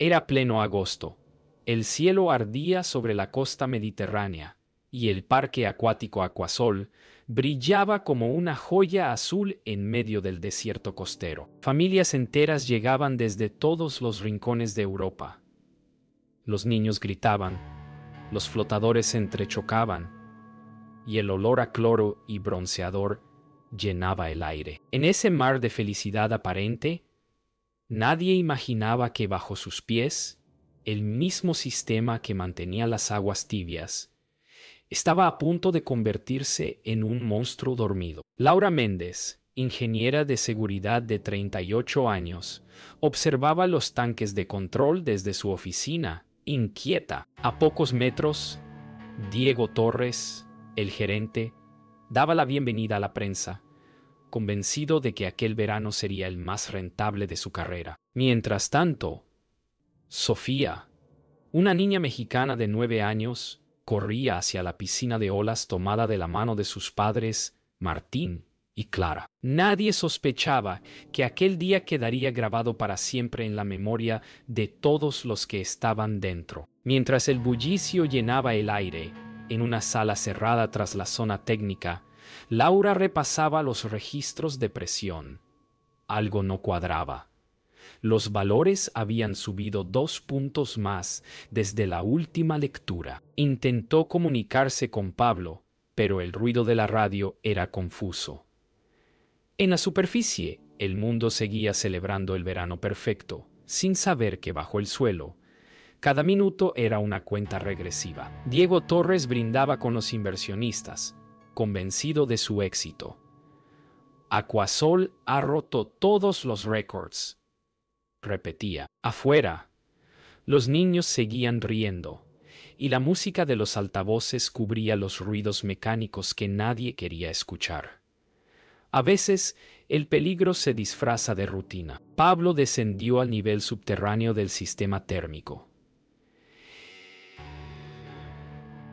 Era pleno agosto. El cielo ardía sobre la costa mediterránea, y el parque acuático Aquasol brillaba como una joya azul en medio del desierto costero. Familias enteras llegaban desde todos los rincones de Europa. Los niños gritaban, los flotadores se entrechocaban, y el olor a cloro y bronceador llenaba el aire. En ese mar de felicidad aparente, nadie imaginaba que bajo sus pies, el mismo sistema que mantenía las aguas tibias estaba a punto de convertirse en un monstruo dormido. Laura Méndez, ingeniera de seguridad de 38 años, observaba los tanques de control desde su oficina, inquieta. A pocos metros, Diego Torres, el gerente, daba la bienvenida a la prensa, convencido de que aquel verano sería el más rentable de su carrera. Mientras tanto, Sofía, una niña mexicana de 9 años, corría hacia la piscina de olas tomada de la mano de sus padres, Martín y Clara. Nadie sospechaba que aquel día quedaría grabado para siempre en la memoria de todos los que estaban dentro. Mientras el bullicio llenaba el aire, en una sala cerrada tras la zona técnica, Laura repasaba los registros de presión. Algo no cuadraba. Los valores habían subido 2 puntos más desde la última lectura. Intentó comunicarse con Pablo, pero el ruido de la radio era confuso. En la superficie, el mundo seguía celebrando el verano perfecto, sin saber que bajo el suelo, cada minuto era una cuenta regresiva. Diego Torres brindaba con los inversionistas, convencido de su éxito. Aquasol ha roto todos los récords, repetía. Afuera, los niños seguían riendo, y la música de los altavoces cubría los ruidos mecánicos que nadie quería escuchar. A veces, el peligro se disfraza de rutina. Pablo descendió al nivel subterráneo del sistema térmico.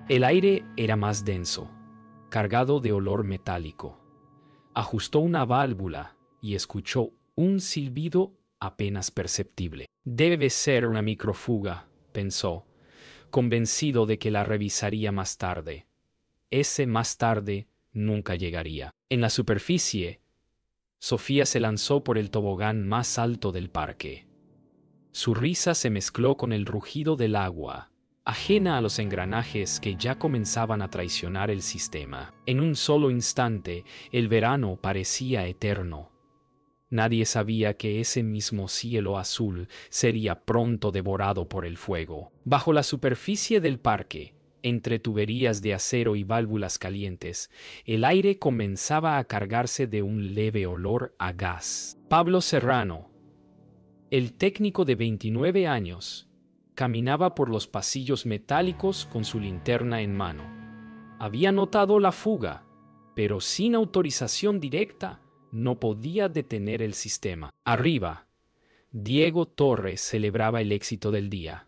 El aire era más denso, cargado de olor metálico. Ajustó una válvula y escuchó un silbido apenas perceptible. Debe ser una microfuga, pensó, convencido de que la revisaría más tarde. Ese más tarde nunca llegaría. En la superficie, Sofía se lanzó por el tobogán más alto del parque. Su risa se mezcló con el rugido del agua, ajena a los engranajes que ya comenzaban a traicionar el sistema. En un solo instante, el verano parecía eterno. Nadie sabía que ese mismo cielo azul sería pronto devorado por el fuego. Bajo la superficie del parque, entre tuberías de acero y válvulas calientes, el aire comenzaba a cargarse de un leve olor a gas. Pablo Serrano, el técnico de 29 años, caminaba por los pasillos metálicos con su linterna en mano. Había notado la fuga, pero sin autorización directa no podía detener el sistema. Arriba, Diego Torres celebraba el éxito del día.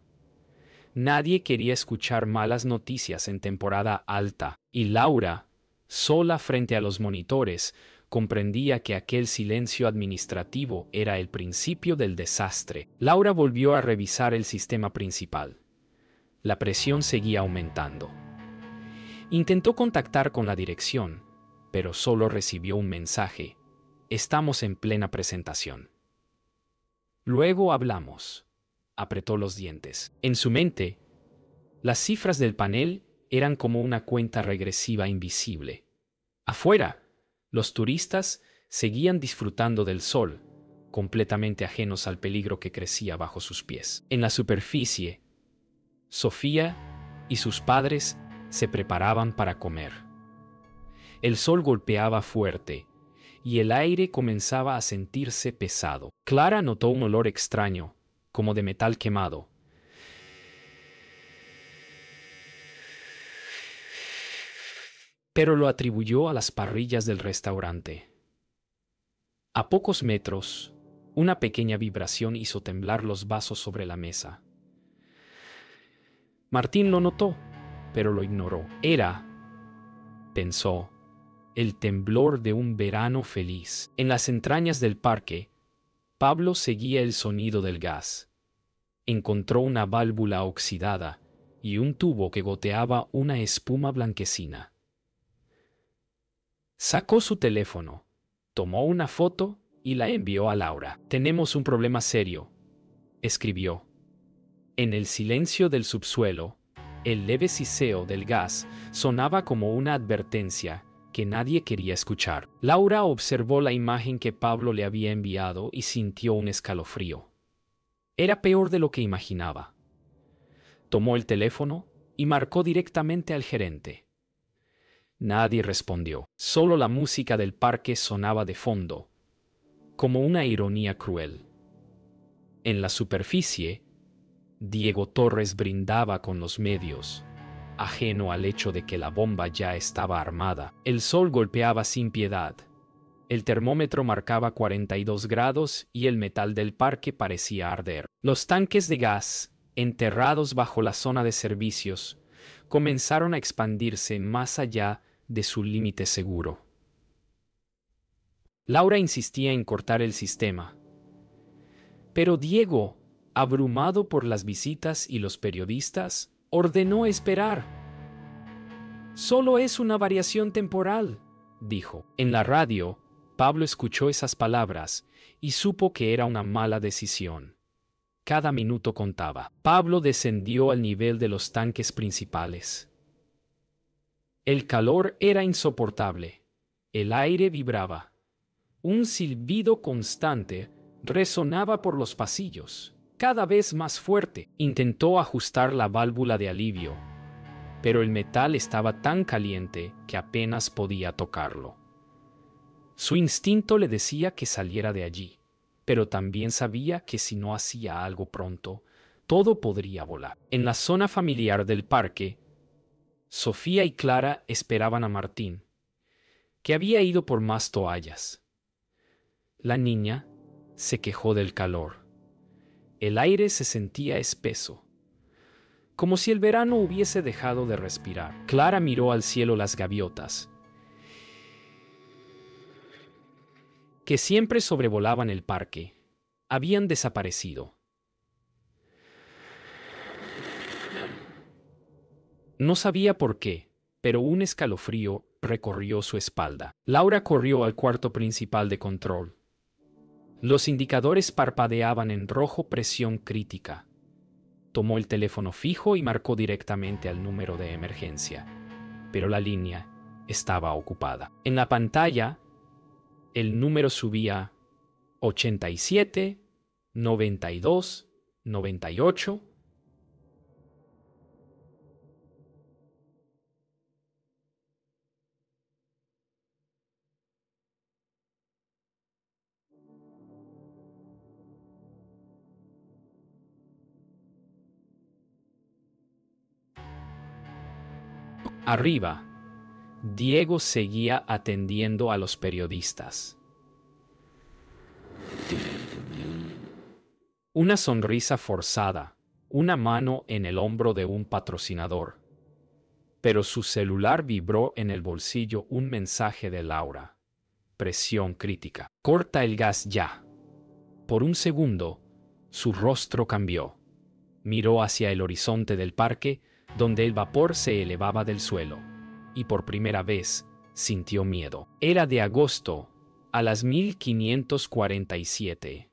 Nadie quería escuchar malas noticias en temporada alta, y Laura, sola frente a los monitores, comprendía que aquel silencio administrativo era el principio del desastre. Laura volvió a revisar el sistema principal. La presión seguía aumentando. Intentó contactar con la dirección, pero solo recibió un mensaje: estamos en plena presentación. Luego hablamos. Apretó los dientes. En su mente, las cifras del panel eran como una cuenta regresiva invisible. Afuera, los turistas seguían disfrutando del sol, completamente ajenos al peligro que crecía bajo sus pies. En la superficie, Sofía y sus padres se preparaban para comer. El sol golpeaba fuerte y el aire comenzaba a sentirse pesado. Clara notó un olor extraño, como de metal quemado. Pero lo atribuyó a las parrillas del restaurante. A pocos metros, una pequeña vibración hizo temblar los vasos sobre la mesa. Martín lo notó, pero lo ignoró. Era, pensó, el temblor de un verano feliz. En las entrañas del parque, Pablo seguía el sonido del gas. Encontró una válvula oxidada y un tubo que goteaba una espuma blanquecina. Sacó su teléfono, tomó una foto y la envió a Laura. «Tenemos un problema serio», escribió. En el silencio del subsuelo, el leve siseo del gas sonaba como una advertencia que nadie quería escuchar. Laura observó la imagen que Pablo le había enviado y sintió un escalofrío. Era peor de lo que imaginaba. Tomó el teléfono y marcó directamente al gerente. Nadie respondió. Solo la música del parque sonaba de fondo, como una ironía cruel. En la superficie, Diego Torres brindaba con los medios, ajeno al hecho de que la bomba ya estaba armada. El sol golpeaba sin piedad. El termómetro marcaba 42 grados y el metal del parque parecía arder. Los tanques de gas, enterrados bajo la zona de servicios, comenzaron a expandirse más allá de su límite seguro. Laura insistía en cortar el sistema, pero Diego, abrumado por las visitas y los periodistas, ordenó esperar. «Solo es una variación temporal», dijo. En la radio, Pablo escuchó esas palabras y supo que era una mala decisión. Cada minuto contaba. Pablo descendió al nivel de los tanques principales. El calor era insoportable. El aire vibraba. Un silbido constante resonaba por los pasillos, cada vez más fuerte. Intentó ajustar la válvula de alivio, pero el metal estaba tan caliente que apenas podía tocarlo. Su instinto le decía que saliera de allí, pero también sabía que si no hacía algo pronto, todo podría volar. En la zona familiar del parque, Sofía y Clara esperaban a Martín, que había ido por más toallas. La niña se quejó del calor. El aire se sentía espeso, como si el verano hubiese dejado de respirar. Clara miró al cielo las gaviotas, que siempre sobrevolaban el parque. Habían desaparecido. No sabía por qué, pero un escalofrío recorrió su espalda. Laura corrió al cuarto principal de control. Los indicadores parpadeaban en rojo, presión crítica. Tomó el teléfono fijo y marcó directamente al número de emergencia, pero la línea estaba ocupada. En la pantalla, el número subía 87, 92, 98. Arriba, Diego seguía atendiendo a los periodistas. Una sonrisa forzada, una mano en el hombro de un patrocinador. Pero su celular vibró en el bolsillo un mensaje de Laura. Presión crítica. «Corta el gas ya». Por un segundo, su rostro cambió. Miró hacia el horizonte del parque, donde el vapor se elevaba del suelo, y por primera vez sintió miedo. Era de agosto, a las 1547.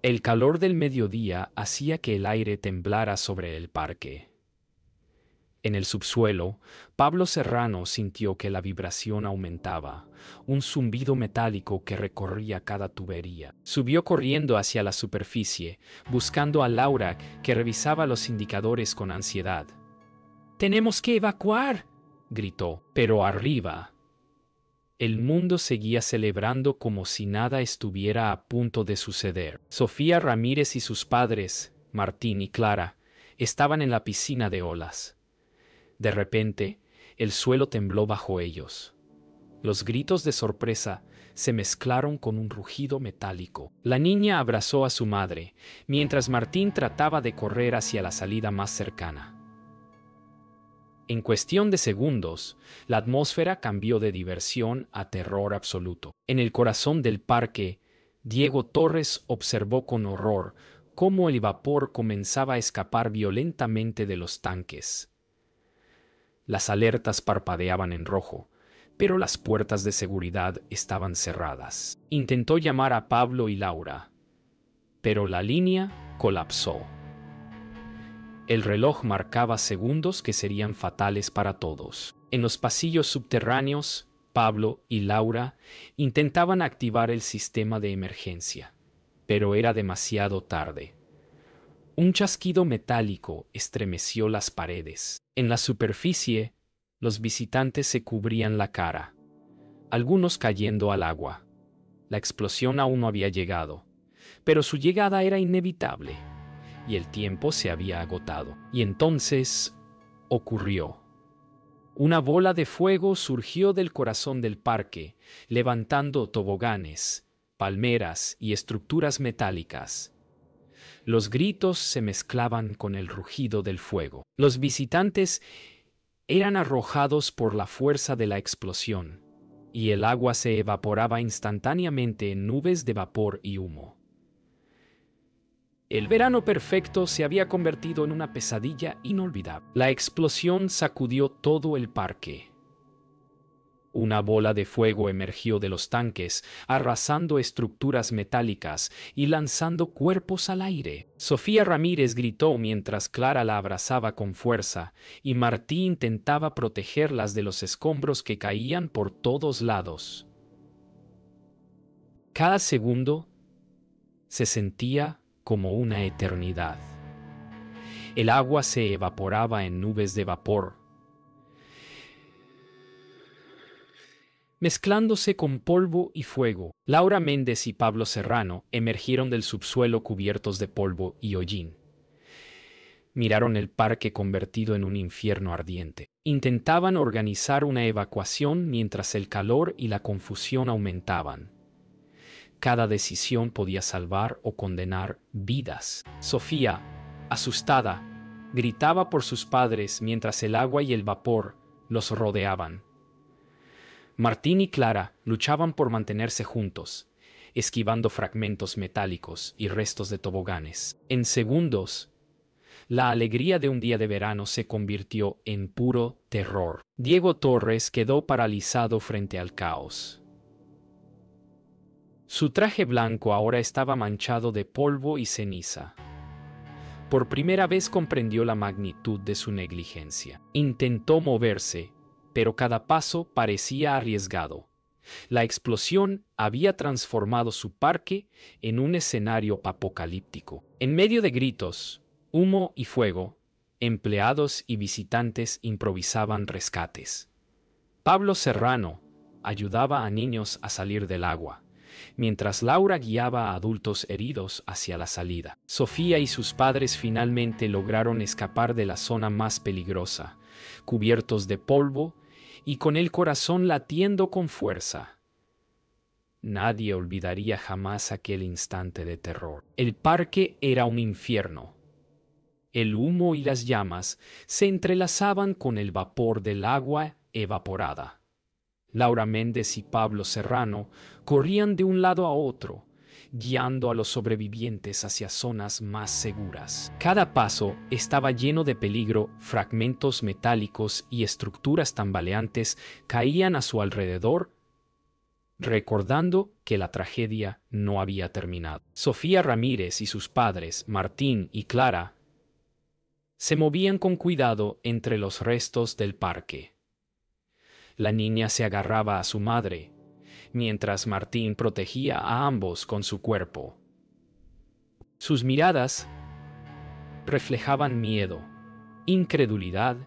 El calor del mediodía hacía que el aire temblara sobre el parque. En el subsuelo, Pablo Serrano sintió que la vibración aumentaba, un zumbido metálico que recorría cada tubería. Subió corriendo hacia la superficie, buscando a Laura, que revisaba los indicadores con ansiedad. «¡Tenemos que evacuar!», gritó. Pero arriba, el mundo seguía celebrando como si nada estuviera a punto de suceder. Sofía Ramírez y sus padres, Martín y Clara, estaban en la piscina de olas. De repente, el suelo tembló bajo ellos. Los gritos de sorpresa se mezclaron con un rugido metálico. La niña abrazó a su madre, mientras Martín trataba de correr hacia la salida más cercana. En cuestión de segundos, la atmósfera cambió de diversión a terror absoluto. En el corazón del parque, Diego Torres observó con horror cómo el vapor comenzaba a escapar violentamente de los tanques. Las alertas parpadeaban en rojo, pero las puertas de seguridad estaban cerradas. Intentó llamar a Pablo y Laura, pero la línea colapsó. El reloj marcaba segundos que serían fatales para todos. En los pasillos subterráneos, Pablo y Laura intentaban activar el sistema de emergencia, pero era demasiado tarde. Un chasquido metálico estremeció las paredes. En la superficie, los visitantes se cubrían la cara, algunos cayendo al agua. La explosión aún no había llegado, pero su llegada era inevitable, y el tiempo se había agotado. Y entonces ocurrió. Una bola de fuego surgió del corazón del parque, levantando toboganes, palmeras y estructuras metálicas. Los gritos se mezclaban con el rugido del fuego. Los visitantes eran arrojados por la fuerza de la explosión, y el agua se evaporaba instantáneamente en nubes de vapor y humo. El verano perfecto se había convertido en una pesadilla inolvidable. La explosión sacudió todo el parque. Una bola de fuego emergió de los tanques, arrasando estructuras metálicas y lanzando cuerpos al aire. Sofía Ramírez gritó mientras Clara la abrazaba con fuerza, y Martí intentaba protegerlas de los escombros que caían por todos lados. Cada segundo se sentía como una eternidad. El agua se evaporaba en nubes de vapor, mezclándose con polvo y fuego. Laura Méndez y Pablo Serrano emergieron del subsuelo cubiertos de polvo y hollín. Miraron el parque convertido en un infierno ardiente. Intentaban organizar una evacuación mientras el calor y la confusión aumentaban. Cada decisión podía salvar o condenar vidas. Sofía, asustada, gritaba por sus padres mientras el agua y el vapor los rodeaban. Martín y Clara luchaban por mantenerse juntos, esquivando fragmentos metálicos y restos de toboganes. En segundos, la alegría de un día de verano se convirtió en puro terror. Diego Torres quedó paralizado frente al caos. Su traje blanco ahora estaba manchado de polvo y ceniza. Por primera vez comprendió la magnitud de su negligencia. Intentó moverse, pero cada paso parecía arriesgado. La explosión había transformado su parque en un escenario apocalíptico. En medio de gritos, humo y fuego, empleados y visitantes improvisaban rescates. Pablo Serrano ayudaba a niños a salir del agua, mientras Laura guiaba a adultos heridos hacia la salida. Sofía y sus padres finalmente lograron escapar de la zona más peligrosa, cubiertos de polvo y con el corazón latiendo con fuerza. Nadie olvidaría jamás aquel instante de terror. El parque era un infierno. El humo y las llamas se entrelazaban con el vapor del agua evaporada. Laura Méndez y Pablo Serrano corrían de un lado a otro, guiando a los sobrevivientes hacia zonas más seguras. Cada paso estaba lleno de peligro, fragmentos metálicos y estructuras tambaleantes caían a su alrededor, recordando que la tragedia no había terminado. Sofía Ramírez y sus padres, Martín y Clara, se movían con cuidado entre los restos del parque. La niña se agarraba a su madre, mientras Martín protegía a ambos con su cuerpo. Sus miradas reflejaban miedo, incredulidad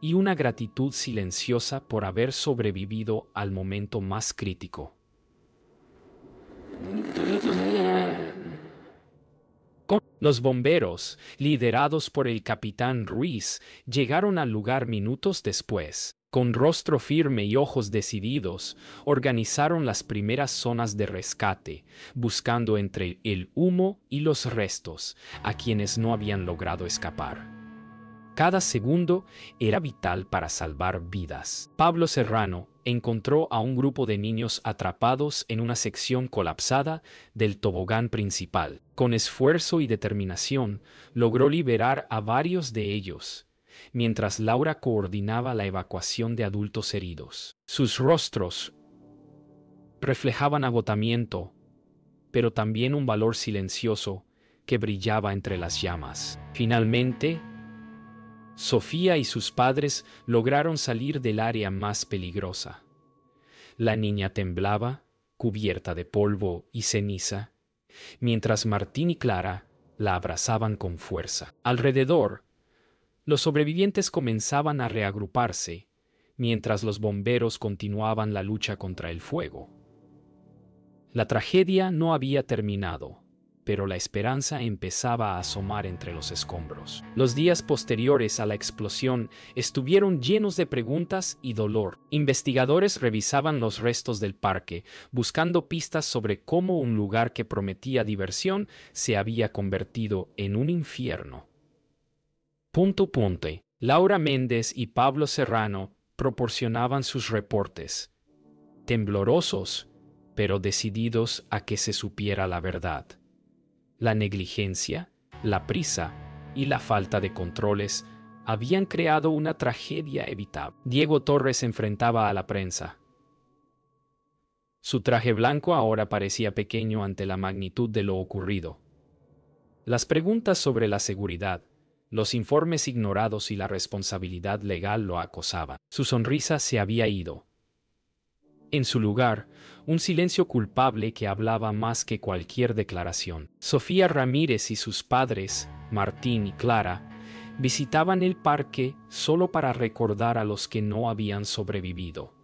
y una gratitud silenciosa por haber sobrevivido al momento más crítico. Los bomberos, liderados por el capitán Ruiz, llegaron al lugar minutos después. Con rostro firme y ojos decididos, organizaron las primeras zonas de rescate, buscando entre el humo y los restos a quienes no habían logrado escapar. Cada segundo era vital para salvar vidas. Pablo Serrano encontró a un grupo de niños atrapados en una sección colapsada del tobogán principal. Con esfuerzo y determinación, logró liberar a varios de ellos, mientras Laura coordinaba la evacuación de adultos heridos. Sus rostros reflejaban agotamiento, pero también un valor silencioso que brillaba entre las llamas. Finalmente, Sofía y sus padres lograron salir del área más peligrosa. La niña temblaba, cubierta de polvo y ceniza, mientras Martín y Clara la abrazaban con fuerza. Alrededor, los sobrevivientes comenzaban a reagruparse, mientras los bomberos continuaban la lucha contra el fuego. La tragedia no había terminado, pero la esperanza empezaba a asomar entre los escombros. Los días posteriores a la explosión estuvieron llenos de preguntas y dolor. Investigadores revisaban los restos del parque, buscando pistas sobre cómo un lugar que prometía diversión se había convertido en un infierno. Laura Méndez y Pablo Serrano proporcionaban sus reportes, temblorosos, pero decididos a que se supiera la verdad. La negligencia, la prisa y la falta de controles habían creado una tragedia evitable. Diego Torres enfrentaba a la prensa. Su traje blanco ahora parecía pequeño ante la magnitud de lo ocurrido. Las preguntas sobre la seguridad, los informes ignorados y la responsabilidad legal lo acosaban. Su sonrisa se había ido. En su lugar, un silencio culpable que hablaba más que cualquier declaración. Sofía Ramírez y sus padres, Martín y Clara, visitaban el parque solo para recordar a los que no habían sobrevivido.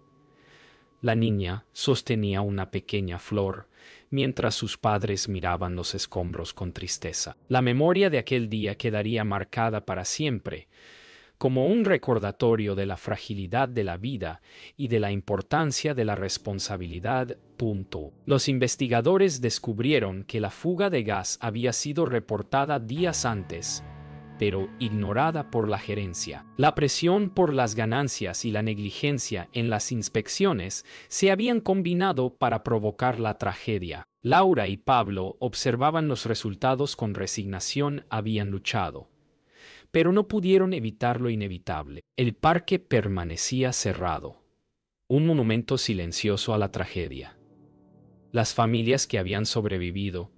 La niña sostenía una pequeña flor, mientras sus padres miraban los escombros con tristeza. La memoria de aquel día quedaría marcada para siempre, como un recordatorio de la fragilidad de la vida y de la importancia de la responsabilidad. Los investigadores descubrieron que la fuga de gas había sido reportada días antes, pero ignorada por la gerencia. La presión por las ganancias y la negligencia en las inspecciones se habían combinado para provocar la tragedia. Laura y Pablo observaban los resultados con resignación. Habían luchado, pero no pudieron evitar lo inevitable. El parque permanecía cerrado, un monumento silencioso a la tragedia. Las familias que habían sobrevivido,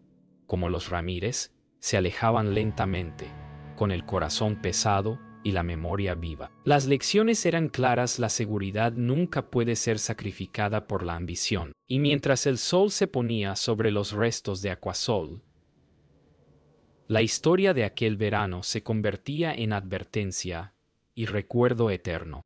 como los Ramírez, se alejaban lentamente, con el corazón pesado y la memoria viva. Las lecciones eran claras: la seguridad nunca puede ser sacrificada por la ambición. Y mientras el sol se ponía sobre los restos de Aquasol, la historia de aquel verano se convertía en advertencia y recuerdo eterno.